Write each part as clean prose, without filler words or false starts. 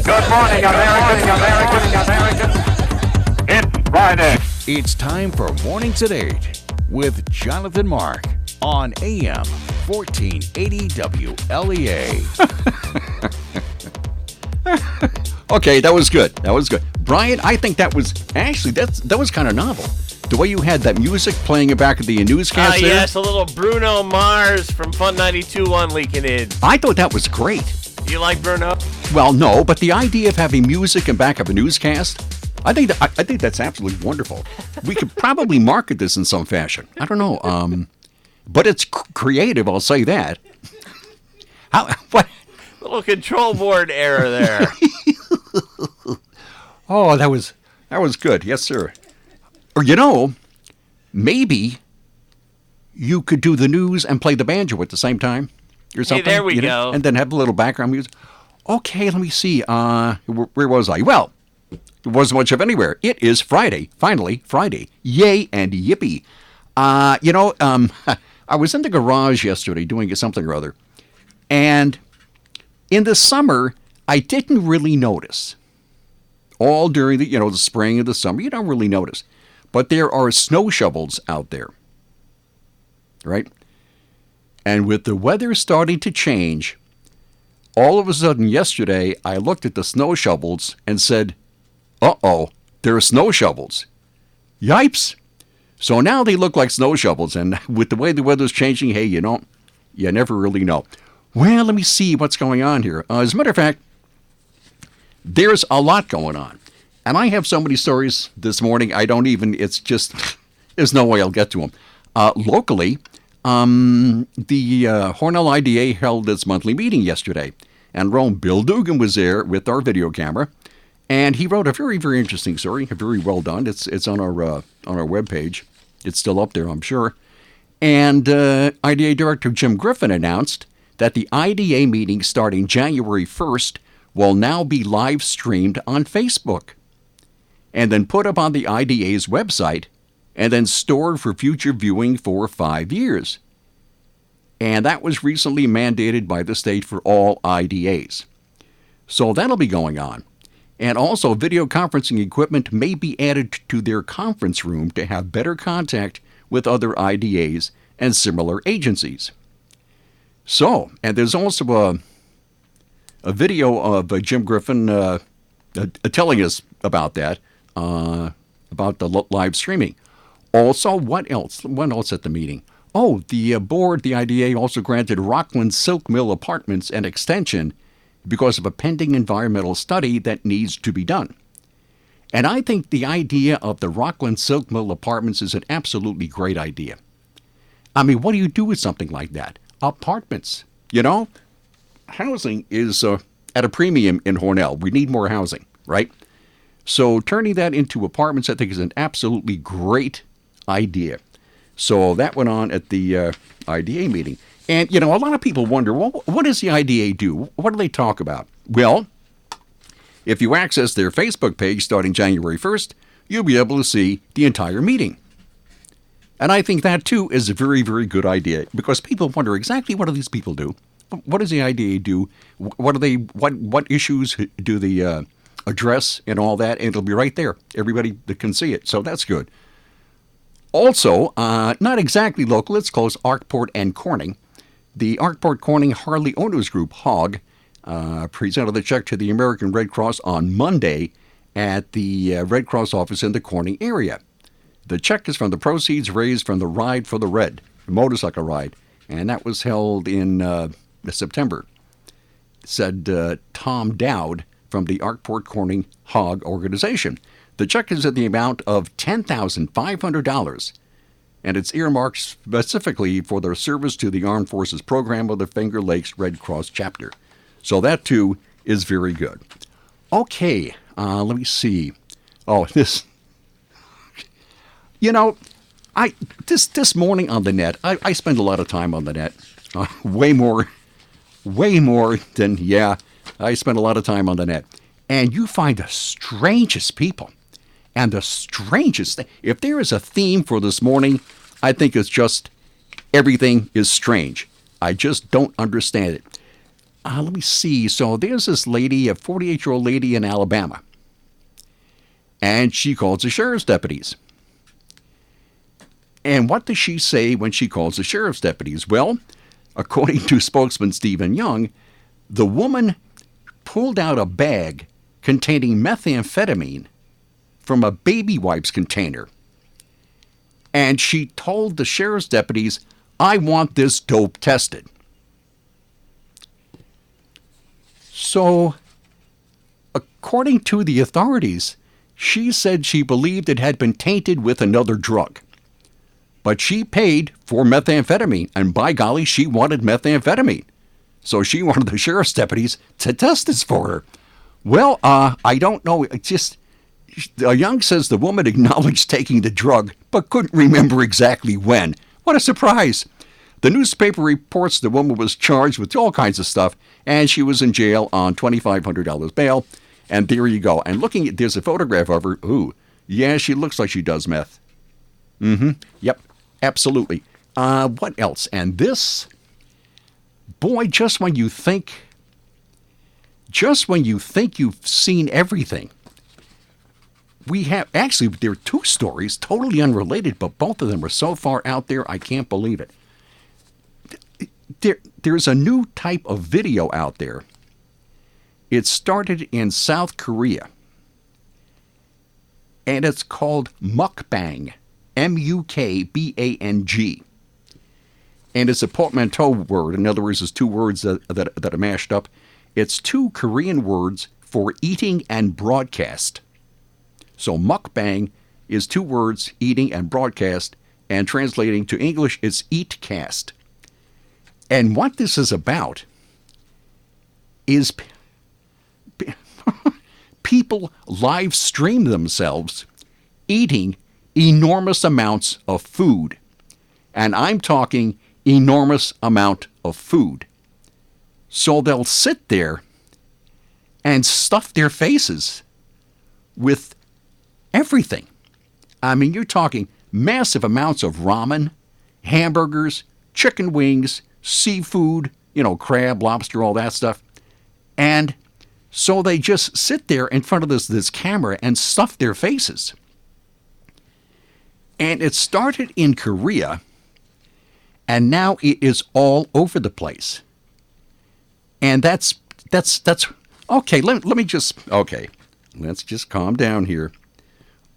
Good morning, American. It's Friday. It's time for Mornings at 8 with Jonathan Mark on AM 1480 WLEA. Okay, that was good. Brian, I think that was kind of novel. The way you had that music playing in back of the newscast there. Yes, a little Bruno Mars from Fun 92.1 leaking in. I thought that was great. You like Bruno? Well, no, but the idea of having music in back of a newscast, I think that's absolutely wonderful. We could probably market this in some fashion. I don't know, but it's creative. I'll say that. What? Little control board error there. Oh, that was good. Yes, sir. Or maybe you could do the news and play the banjo at the same time, or something. Hey, there we go. And then have a little background music. Okay, let me see. Where was I? Well, there wasn't much of anywhere. It is Friday. Finally, Friday. Yay and yippee. I was in the garage yesterday doing something or other, and in the summer, I didn't really notice. All during the spring and the summer, you don't really notice. But there are snow shovels out there, right? And with the weather starting to change, all of a sudden yesterday, I looked at the snow shovels and said, uh-oh, there are snow shovels. Yipes. So now they look like snow shovels, and with the way the weather's changing, hey, you never really know. Well, let me see what's going on here. As a matter of fact, there's a lot going on. And I have so many stories this morning, there's no way I'll get to them. Locally, the Hornell IDA held its monthly meeting yesterday. And Bill Dugan was there with our video camera. And he wrote a very, very interesting story, very well done. It's on our webpage. It's still up there, I'm sure. And IDA Director Jim Griffin announced that the IDA meeting starting January 1st will now be live streamed on Facebook and then put up on the IDA's website and then stored for future viewing for 5 years. And that was recently mandated by the state for all IDAs. So that'll be going on. And also, video conferencing equipment may be added to their conference room to have better contact with other IDAs and similar agencies. So, and there's also a video of Jim Griffin telling us about that, about the live streaming. Also, what else? What else at the meeting? Oh, the board, the IDA, also granted Rockland Silk Mill Apartments an extension because of a pending environmental study that needs to be done. And I think the idea of the Rockland Silk Mill Apartments is an absolutely great idea. I mean, what do you do with something like that? Apartments. Housing is at a premium in Hornell. We need more housing, right? So turning that into apartments, I think, is an absolutely great idea. So that went on at the IDA meeting. And, a lot of people wonder, well, what does the IDA do? What do they talk about? Well, if you access their Facebook page starting January 1st, you'll be able to see the entire meeting. And I think that, too, is a very, very good idea because people wonder exactly what do these people do? What does the IDA do? What issues do they address and all that? And it'll be right there. Everybody that can see it. So that's good. Also, not exactly local, it's close, Arkport and Corning. The Arkport Corning Harley Owners Group, HOG, presented the check to the American Red Cross on Monday at the Red Cross office in the Corning area. The check is from the proceeds raised from the Ride for the Red, the motorcycle ride, and that was held in September, said Tom Dowd from the Arkport Corning HOG organization. The check is in the amount of $10,500, and it's earmarked specifically for their service to the Armed Forces program of the Finger Lakes Red Cross chapter. So that, too, is very good. Okay, let me see. Oh, this... this morning on the net, I spend a lot of time on the net. Way more than, I spend a lot of time on the net. And you find the strangest people. And the strangest thing, if there is a theme for this morning, I think it's just everything is strange. I just don't understand it. let me see. So there's this lady, a 48-year-old lady in Alabama, and she calls the sheriff's deputies. And what does she say when she calls the sheriff's deputies? Well, according to spokesman Stephen Young, the woman pulled out a bag containing methamphetamine from a baby wipes container. And she told the sheriff's deputies, "I want this dope tested." So, according to the authorities, she said she believed it had been tainted with another drug. But she paid for methamphetamine, and by golly, she wanted methamphetamine. So she wanted the sheriff's deputies to test this for her. Well, I don't know. It's just, Young says the woman acknowledged taking the drug, but couldn't remember exactly when. What a surprise. The newspaper reports the woman was charged with all kinds of stuff, and she was in jail on $2,500 bail. And there you go. And looking at, there's a photograph of her. Ooh, yeah, she looks like she does meth. Yep, absolutely. What else? And this, boy, just when you think you've seen everything, we have, actually, there are two stories, totally unrelated, but both of them are so far out there, I can't believe it. There's a new type of video out there. It started in South Korea, and it's called mukbang, M-U-K-B-A-N-G. And it's a portmanteau word. In other words, it's two words that are mashed up. It's two Korean words for eating and broadcast. So mukbang is two words, eating and broadcast, and translating to English, it's eatcast. And what this is about is people live stream themselves eating enormous amounts of food. And I'm talking enormous amount of food. So they'll sit there and stuff their faces with everything. I mean, you're talking massive amounts of ramen, hamburgers, chicken wings, seafood, crab, lobster, all that stuff. And so they just sit there in front of this camera and stuff their faces. And it started in Korea, and now it is all over the place. And that's okay. Let me just, okay, let's just calm down here.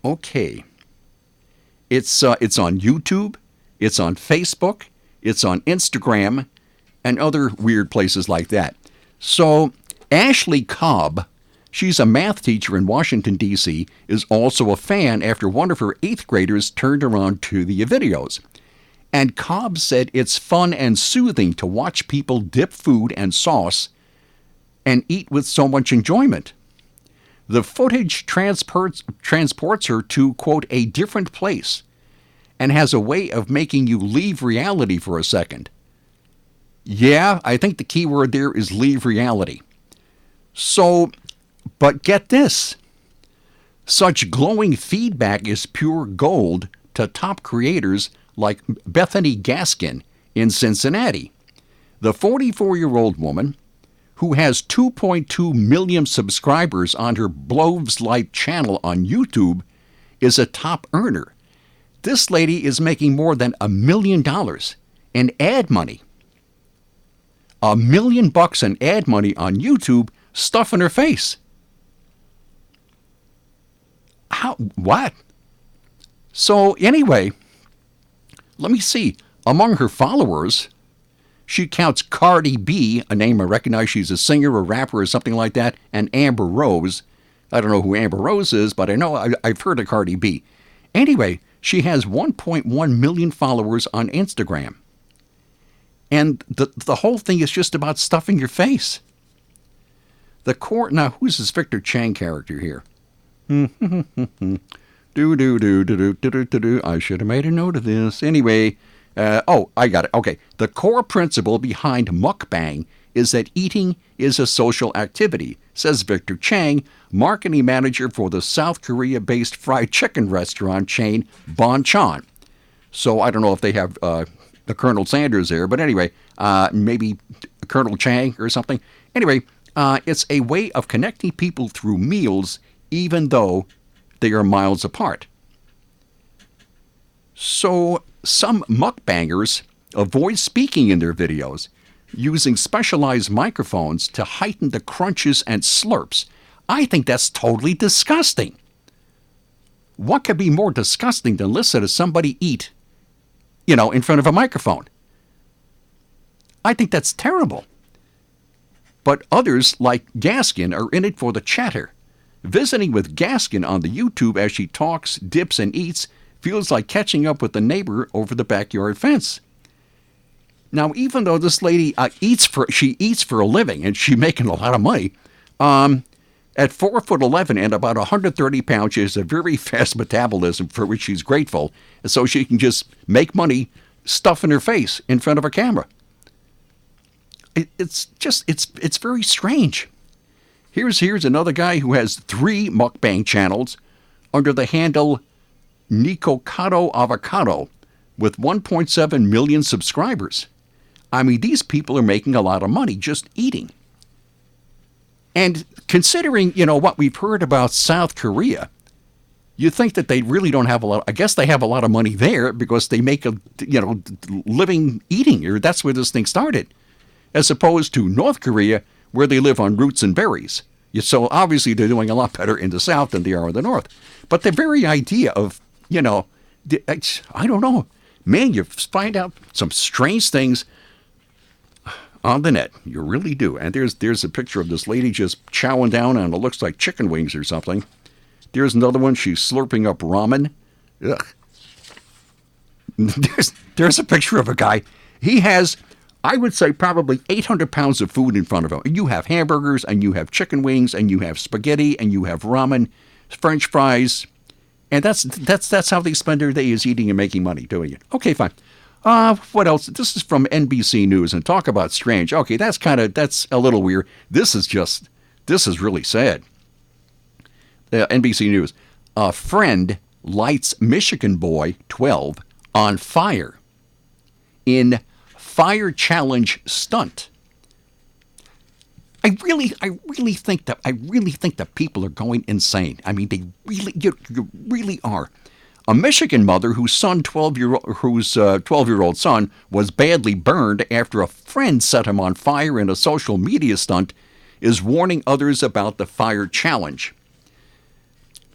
Okay. It's on YouTube, it's on Facebook, it's on Instagram, and other weird places like that. So Ashley Cobb, she's a math teacher in Washington, D.C., is also a fan after one of her 8th graders turned her on to the videos. And Cobb said it's fun and soothing to watch people dip food and sauce and eat with so much enjoyment. The footage transports her to, quote, a different place and has a way of making you leave reality for a second. Yeah, I think the key word there is leave reality. So, but get this. Such glowing feedback is pure gold to top creators like Bethany Gaskin in Cincinnati. The 44-year-old woman, who has 2.2 million subscribers on her Bloves Light channel on YouTube, is a top earner. This lady is making more than $1 million in ad money. $1 million in ad money on YouTube, stuffing her face. How? What? So anyway, let me see. Among her followers, she counts Cardi B, a name I recognize. She's a singer, a rapper, or something like that, and Amber Rose. I don't know who Amber Rose is, but I know I've heard of Cardi B. Anyway, she has 1.1 million followers on Instagram. And the whole thing is just about stuffing your face. Now, who's this Victor Chang character here? I should have made a note of this. Anyway, I got it. Okay. The core principle behind mukbang is that eating is a social activity, says Victor Chang, marketing manager for the South Korea-based fried chicken restaurant chain Bonchon. So I don't know if they have the Colonel Sanders there, but anyway, maybe Colonel Chang or something. Anyway, it's a way of connecting people through meals, even though they are miles apart. So some mukbangers avoid speaking in their videos, using specialized microphones to heighten the crunches and slurps. I think that's totally disgusting. What could be more disgusting than listen to somebody eat, in front of a microphone? I think that's terrible. But others, like Gaskin, are in it for the chatter. Visiting with Gaskin on the YouTube as she talks, dips, and eats feels like catching up with the neighbor over the backyard fence. Now, even though this lady eats for a living and she's making a lot of money, at 4'11" and about 130 pounds, she has a very fast metabolism for which she's grateful, so she can just make money stuffing her face in front of a camera. It's very strange. Here's another guy who has 3 mukbang channels under the handle Nikocado Avocado with 1.7 million subscribers. I mean, these people are making a lot of money just eating. And considering, what we've heard about South Korea, you think that they really don't have a lot. I guess they have a lot of money there because they make a, living eating, or that's where this thing started, as opposed to North Korea, where they live on roots and berries. So obviously they're doing a lot better in the South than they are in the North. But the very idea of, I don't know, man, you find out some strange things on the net. You really do. And there's a picture of this lady just chowing down on what looks like chicken wings or something. There's another one. She's slurping up ramen. Ugh. There's a picture of a guy. He has, I would say, probably 800 pounds of food in front of him. You have hamburgers, and you have chicken wings, and you have spaghetti, and you have ramen, French fries. And that's how they spend their day, is eating and making money doing it. Okay, fine. What else? This is from NBC News, and talk about strange. Okay, that's a little weird. This is really sad. NBC News. A friend lights Michigan boy, 12, on fire in fire challenge stunt. I really think that people are going insane. I mean, you really are. A Michigan mother whose 12-year-old son was badly burned after a friend set him on fire in a social media stunt is warning others about the fire challenge.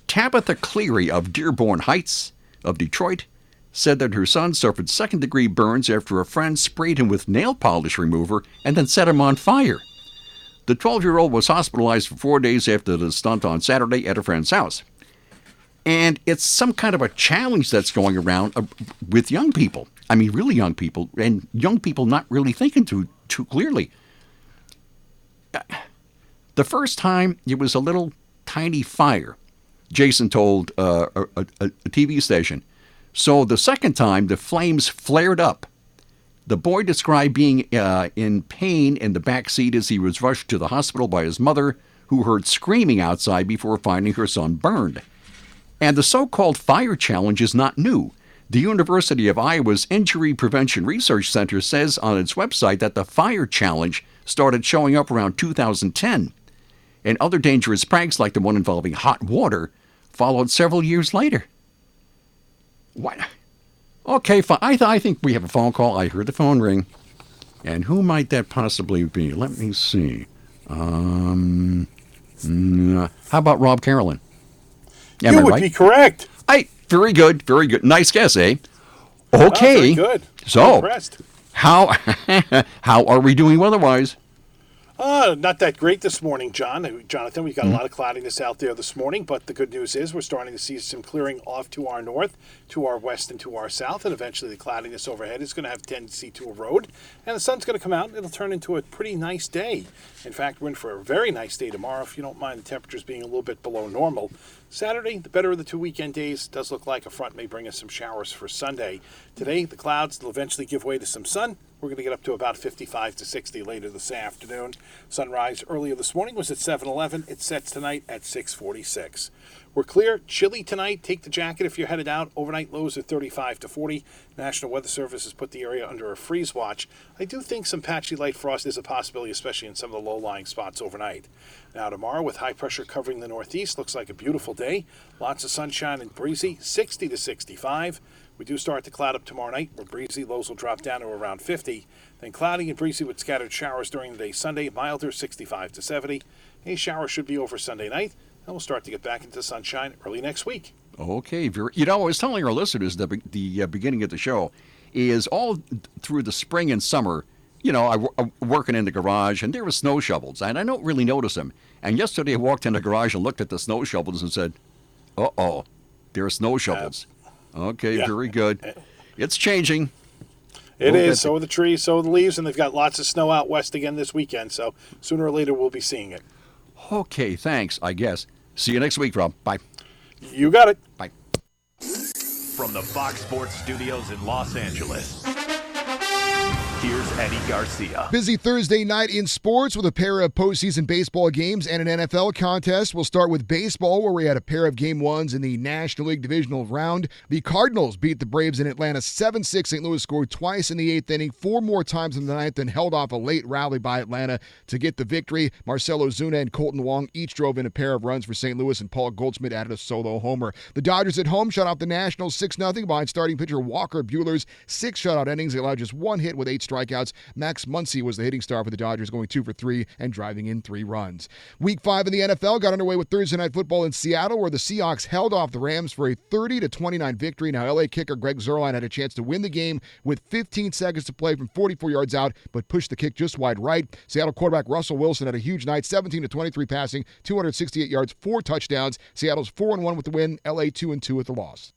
Tabitha Cleary of Dearborn Heights of Detroit said that her son suffered second-degree burns after a friend sprayed him with nail polish remover and then set him on fire. The 12-year-old was hospitalized for 4 days after the stunt on Saturday at a friend's house. And it's some kind of a challenge that's going around with young people. I mean, really young people, and young people not really thinking too clearly. The first time, it was a little tiny fire, Jason told a TV station. So the second time, the flames flared up. The boy described being in pain in the back seat as he was rushed to the hospital by his mother, who heard screaming outside before finding her son burned. And the so-called fire challenge is not new. The University of Iowa's Injury Prevention Research Center says on its website that the fire challenge started showing up around 2010. And other dangerous pranks, like the one involving hot water, followed several years later. What? Okay, fine. I think we have a phone call. I heard the phone ring. And who might that possibly be? Let me see. How about Rob Carolyn? Am I would right? be correct. Very good, very good. Nice guess, eh? Okay. Oh, very good. So, I'm impressed. how are we doing weather-wise? Not that great this morning, Jonathan. We've got a lot of cloudiness out there this morning, but the good news is we're starting to see some clearing off to our north, to our west, and to our south, and eventually the cloudiness overhead is going to have a tendency to erode, and the sun's going to come out, and it'll turn into a pretty nice day. In fact, we're in for a very nice day tomorrow, if you don't mind the temperatures being a little bit below normal. Saturday, the better of the 2 weekend days, does look like a front may bring us some showers for Sunday. Today, the clouds will eventually give way to some sun, We're going to get up to about 55 to 60 later this afternoon. Sunrise earlier this morning was at 7:11. It sets tonight at 6:46. We're clear. Chilly tonight. Take the jacket if you're headed out. Overnight lows are 35 to 40. National Weather Service has put the area under a freeze watch. I do think some patchy light frost is a possibility, especially in some of the low-lying spots overnight. Now tomorrow, with high pressure covering the northeast, looks like a beautiful day. Lots of sunshine and breezy, 60 to 65. We do start to cloud up tomorrow night, where breezy lows will drop down to around 50. Then cloudy and breezy with scattered showers during the day Sunday, milder 65 to 70. A shower should be over Sunday night, and we'll start to get back into sunshine early next week. Okay. I was telling our listeners the beginning of the show is all through the spring and summer, I'm working in the garage, and there were snow shovels, and I don't really notice them. And yesterday I walked in the garage and looked at the snow shovels and said, uh-oh, there are snow shovels. Okay, yeah. Very good. It's changing. It is. So are the trees, so are the leaves, and they've got lots of snow out west again this weekend, so sooner or later we'll be seeing it. Okay, thanks, I guess. See you next week, Rob. Bye. You got it. Bye. From the Fox Sports Studios in Los Angeles, here's Eddie Garcia. Busy Thursday night in sports with a pair of postseason baseball games and an NFL contest. We'll start with baseball, where we had a pair of game ones in the National League Divisional round. The Cardinals beat the Braves in Atlanta 7-6. St. Louis scored twice in the eighth inning, 4 more times in the ninth, and held off a late rally by Atlanta to get the victory. Marcell Ozuna and Colton Wong each drove in a pair of runs for St. Louis, and Paul Goldschmidt added a solo homer. The Dodgers at home shut out the Nationals 6-0 behind starting pitcher Walker Buehler's 6 shutout innings. They allowed just 1 hit with 8 strikeouts. Max Muncy was the hitting star for the Dodgers, going 2 for 3 and driving in 3 runs. Week 5 in the NFL got underway with Thursday Night Football in Seattle, where the Seahawks held off the Rams for a 30-29 victory. Now, LA kicker Greg Zuerlein had a chance to win the game with 15 seconds to play from 44 yards out, but pushed the kick just wide right. Seattle quarterback Russell Wilson had a huge night, 17-23 passing, 268 yards, 4 touchdowns. Seattle's 4-1 with the win, LA 2-2 with the loss.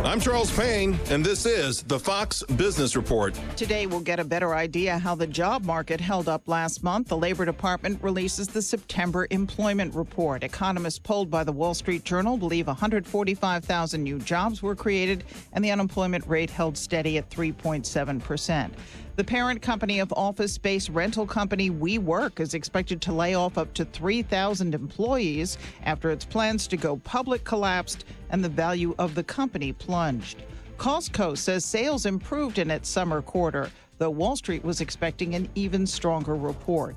I'm Charles Payne, and this is the Fox Business Report. Today, we'll get a better idea how the job market held up last month. The Labor Department releases the September employment report. Economists polled by the Wall Street Journal believe 145,000 new jobs were created, and the unemployment rate held steady at 3.7%. The parent company of office space rental company WeWork is expected to lay off up to 3,000 employees after its plans to go public collapsed and the value of the company plunged. Costco says sales improved in its summer quarter, though Wall Street was expecting an even stronger report.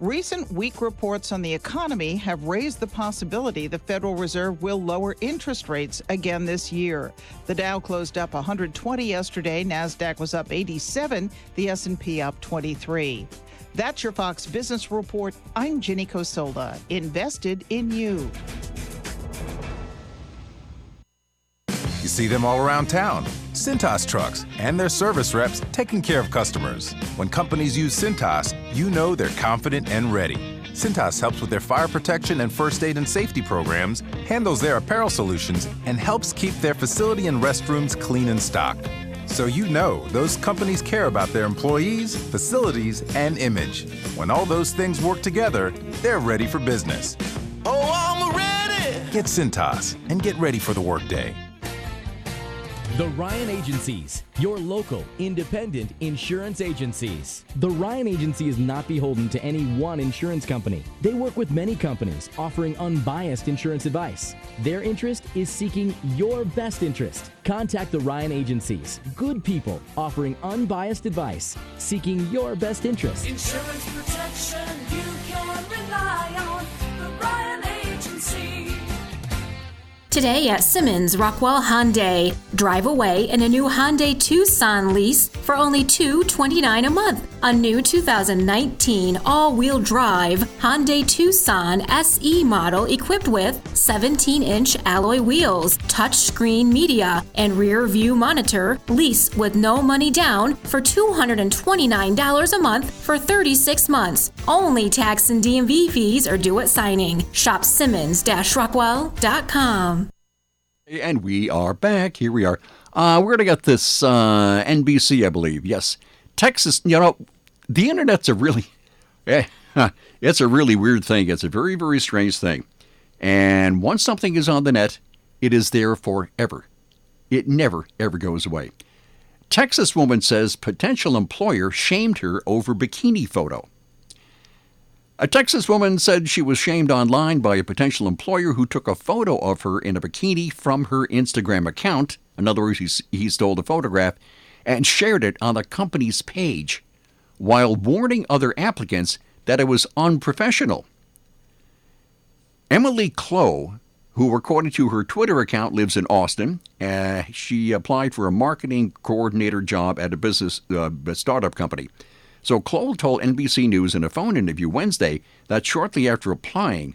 Recent weak reports on the economy have raised the possibility the Federal Reserve will lower interest rates again this year. The Dow closed up 120 yesterday. NASDAQ was up 87. The S&P up 23. That's your Fox Business Report. I'm Ginny Cosola, invested in you. You see them all around town. Cintas trucks and their service reps taking care of customers. When companies use Cintas, you know they're confident and ready. Cintas helps with their fire protection and first aid and safety programs, handles their apparel solutions, and helps keep their facility and restrooms clean and stocked. So you know those companies care about their employees, facilities, and image. When all those things work together, they're ready for business. Oh, I'm ready! Get Cintas and get ready for the workday. The Ryan Agencies, your local, independent insurance agencies. The Ryan Agency is not beholden to any one insurance company. They work with many companies, offering unbiased insurance advice. Their interest is seeking your best interest. Contact the Ryan Agencies. Good people offering unbiased advice, seeking your best interest. Insurance protection you can rely on. The Ryan Agency. Today at Simmons Rockwell Hyundai, drive away in a new Hyundai Tucson lease for only $229 a month. A new 2019 all-wheel drive Hyundai Tucson SE model equipped with 17-inch alloy wheels, touchscreen media, and rear view monitor. Lease with no money down for $229 a month for 36 months. Only tax and DMV fees are due at signing. Shop Simmons-Rockwell.com. And we are back. Here we are. We're going to get this NBC, I believe. Yes. Texas, the internet's a really, it's a really weird thing. It's a very, very strange thing. And once something is on the net, it is there forever. It never, ever goes away. Texas woman says potential employer shamed her over bikini photo. A Texas woman said she was shamed online by a potential employer who took a photo of her in a bikini from her Instagram account. In other words, he stole the photograph and shared it on the company's page while warning other applicants that it was unprofessional. Emily Clow, who according to her Twitter account lives in Austin, she applied for a marketing coordinator job at a startup company. So Clow told NBC News in a phone interview Wednesday that shortly after applying,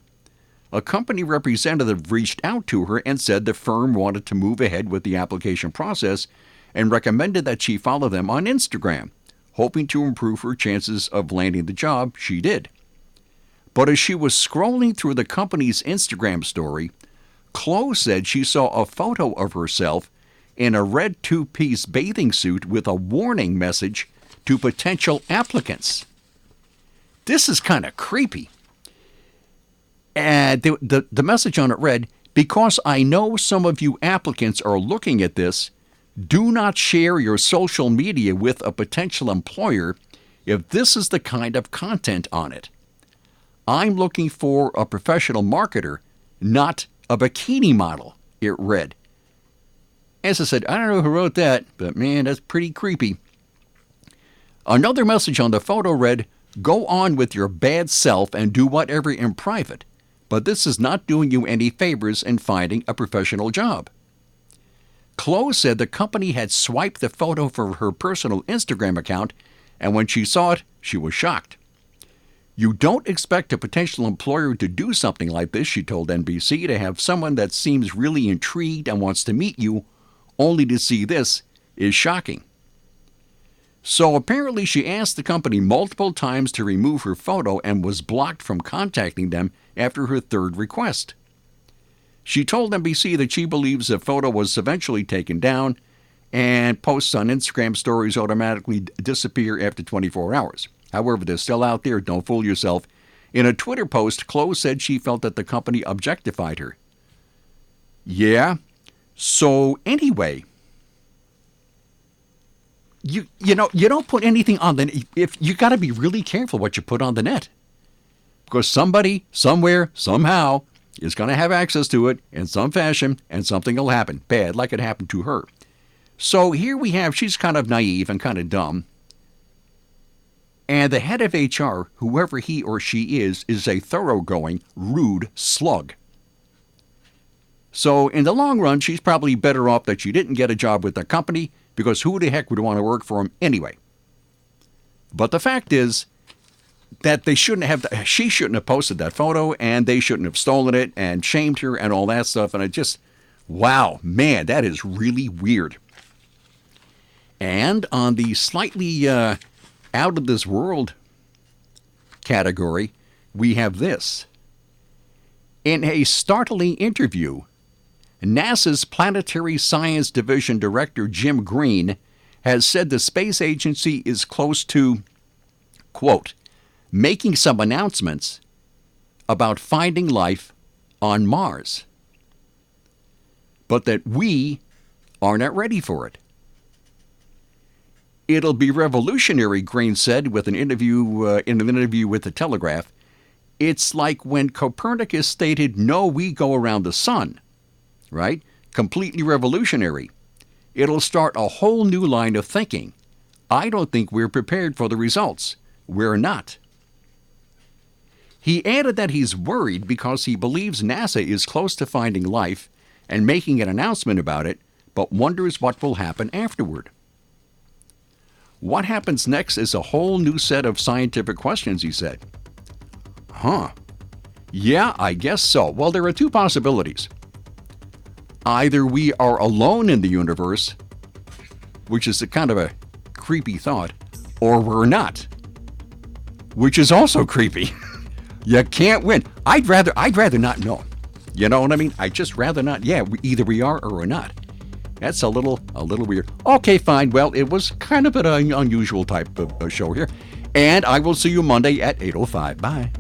a company representative reached out to her and said the firm wanted to move ahead with the application process and recommended that she follow them on Instagram, hoping to improve her chances of landing the job. She did. But as she was scrolling through the company's Instagram story, Clow said she saw a photo of herself in a red two-piece bathing suit with a warning message to potential applicants. This is kind of creepy. And the message on it read, "Because I know some of you applicants are looking at this, do not share your social media with a potential employer if this is the kind of content on it. I'm looking for a professional marketer, not a bikini model," it read. As I said, I don't know who wrote that, but man, that's pretty creepy. Another message on the photo read, "Go on with your bad self and do whatever in private, but this is not doing you any favors in finding a professional job." Chloe said the company had swiped the photo from her personal Instagram account, and when she saw it, she was shocked. "You don't expect a potential employer to do something like this," she told NBC, "to have someone that seems really intrigued and wants to meet you, only to see this is shocking." So apparently she asked the company multiple times to remove her photo and was blocked from contacting them after her third request. She told NBC that she believes the photo was eventually taken down and posts on Instagram stories automatically disappear after 24 hours. However, they're still out there, don't fool yourself. In a Twitter post, Chloe said she felt that the company objectified her. Yeah, so anyway, you don't put anything on the net. If you got to be really careful what you put on the net, because somebody, somewhere, somehow is going to have access to it in some fashion, and something will happen bad, like it happened to her. So here we have, she's kind of naive and kind of dumb, and the head of HR, whoever he or she is a thoroughgoing, rude slug. So in the long run, she's probably better off that she didn't get a job with the company, because who the heck would want to work for him anyway? But the fact is that she shouldn't have posted that photo, and they shouldn't have stolen it and shamed her and all that stuff. And it just, wow, man, that is really weird. And on the slightly out of this world category, we have this. In a startling interview, NASA's Planetary Science Division Director Jim Green has said the space agency is close to, quote, making some announcements about finding life on Mars, but that we are not ready for it. It'll be revolutionary, Green said with an interview with the Telegraph. It's like when Copernicus stated, "No, we go around the sun." Right? Completely revolutionary. It'll start a whole new line of thinking. I don't think we're prepared for the results. We're not. He added that he's worried because he believes NASA is close to finding life and making an announcement about it, but wonders what will happen afterward. What happens next is a whole new set of scientific questions, he said. Huh. Yeah, I guess so. Well, there are two possibilities. Either we are alone in the universe, which is a kind of a creepy thought, or we're not, which is also creepy. You can't win. I'd rather not know. You know what I mean? I'd just rather not. Yeah, either we are or we're not. That's a little weird. Okay, fine. Well, it was kind of an unusual type of show here. And I will see you Monday at 8:05. Bye.